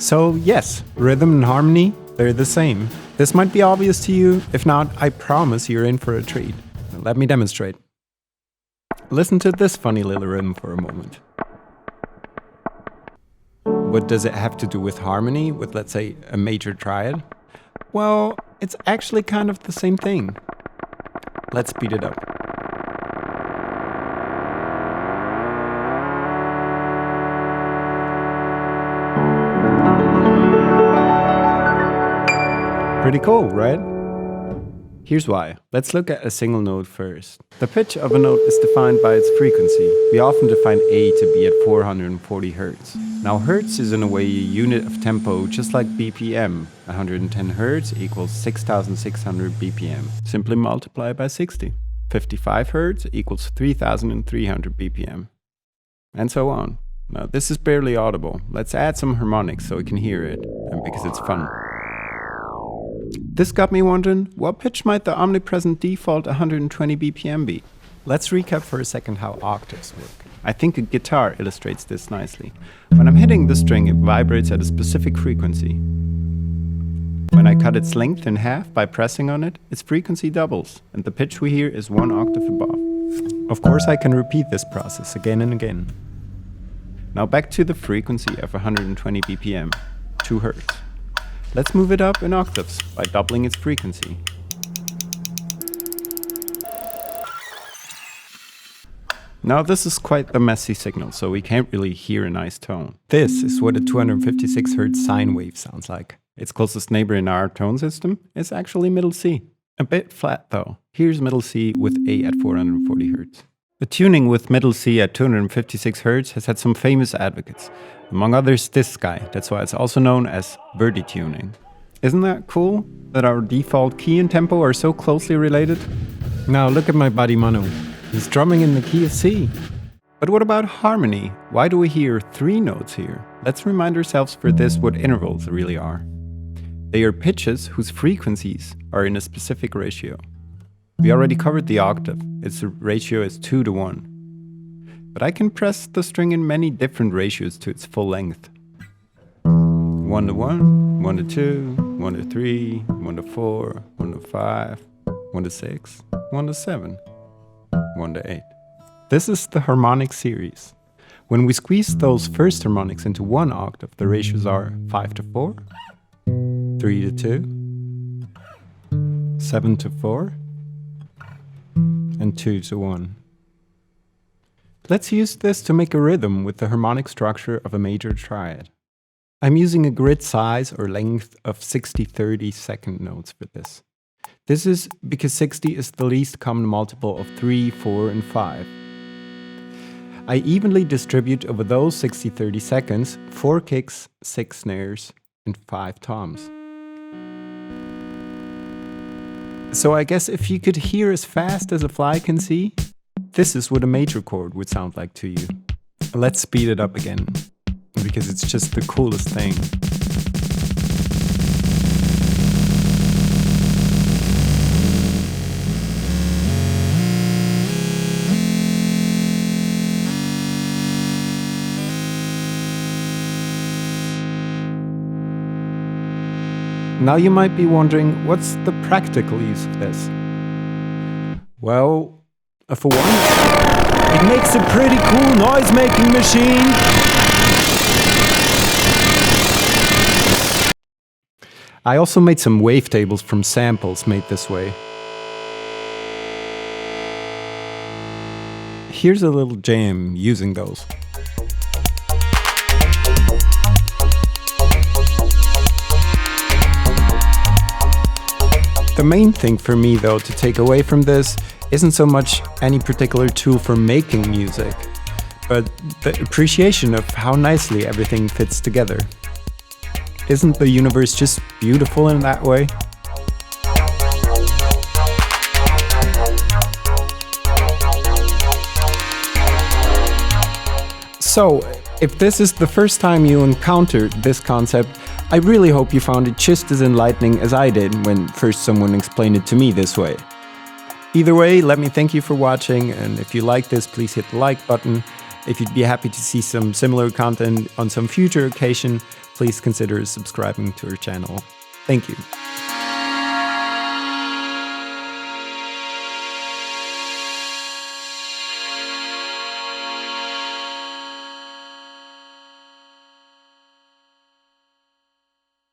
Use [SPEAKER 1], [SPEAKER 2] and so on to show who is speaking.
[SPEAKER 1] So yes, rhythm and harmony, they're the same. This might be obvious to you. If not, I promise you're in for a treat. Let me demonstrate. Listen to this funny little rhythm for a moment. What does it have to do with harmony, with, let's say, a major triad? Well, it's actually kind of the same thing. Let's speed it up. Pretty cool, right? Here's why. Let's look at a single note first. The pitch of a note is defined by its frequency. We often define A to be at 440 Hz. Now Hertz is in a way a unit of tempo, just like BPM. 110 Hz equals 6,600 BPM. Simply multiply by 60. 55 Hz equals 3,300 BPM. And so on. Now this is barely audible. Let's add some harmonics so we can hear it, and because it's fun. This got me wondering, what pitch might the omnipresent default 120 BPM be? Let's recap for a second how octaves work. I think a guitar illustrates this nicely. When I'm hitting the string, it vibrates at a specific frequency. When I cut its length in half by pressing on it, its frequency doubles, and the pitch we hear is 1 octave above. Of course, I can repeat this process again and again. Now back to the frequency of 120 BPM, 2 Hz. Let's move it up in octaves by doubling its frequency. Now this is quite a messy signal, so we can't really hear a nice tone. This is what a 256 Hz sine wave sounds like. Its closest neighbor in our tone system is actually middle C. A bit flat though. Here's middle C with A at 440 Hz. The tuning with middle C at 256 Hz has had some famous advocates. Among others, this guy. That's why it's also known as birdie tuning. Isn't that cool? That our default key and tempo are so closely related? Now look at my buddy Manu. He's drumming in the key of C. But what about harmony? Why do we hear 3 notes here? Let's remind ourselves for this what intervals really are. They are pitches whose frequencies are in a specific ratio. We already covered the octave. Its ratio is 2 to 1. But I can press the string in many different ratios to its full length. 1 to 1, 1 to 2, 1 to 3, 1 to 4, 1 to 5, 1 to 6, 1 to 7, 1 to 8. This is the harmonic series. When we squeeze those first harmonics into 1 octave, the ratios are 5 to 4, 3 to 2, 7 to 4, and 2 to 1. Let's use this to make a rhythm with the harmonic structure of a major triad. I'm using a grid size or length of 60-30 second notes for this. This is because 60 is the least common multiple of 3, 4, and 5. I evenly distribute over those 60-30 seconds 4 kicks, 6 snares, and 5 toms. So I guess if you could hear as fast as a fly can see, this is what a major chord would sound like to you. Let's speed it up again, because it's just the coolest thing. Now you might be wondering, what's the practical use of this? Well, for one, it makes a pretty cool noise-making machine. I also made some wavetables from samples made this way. Here's a little jam using those. The main thing for me, though, to take away from this isn't so much any particular tool for making music, but the appreciation of how nicely everything fits together. Isn't the universe just beautiful in that way? So, if this is the first time you encountered this concept, I really hope you found it just as enlightening as I did when first someone explained it to me this way. Either way, let me thank you for watching, and if you like this, please hit the like button. If you'd be happy to see some similar content on some future occasion, please consider subscribing to our channel. Thank you.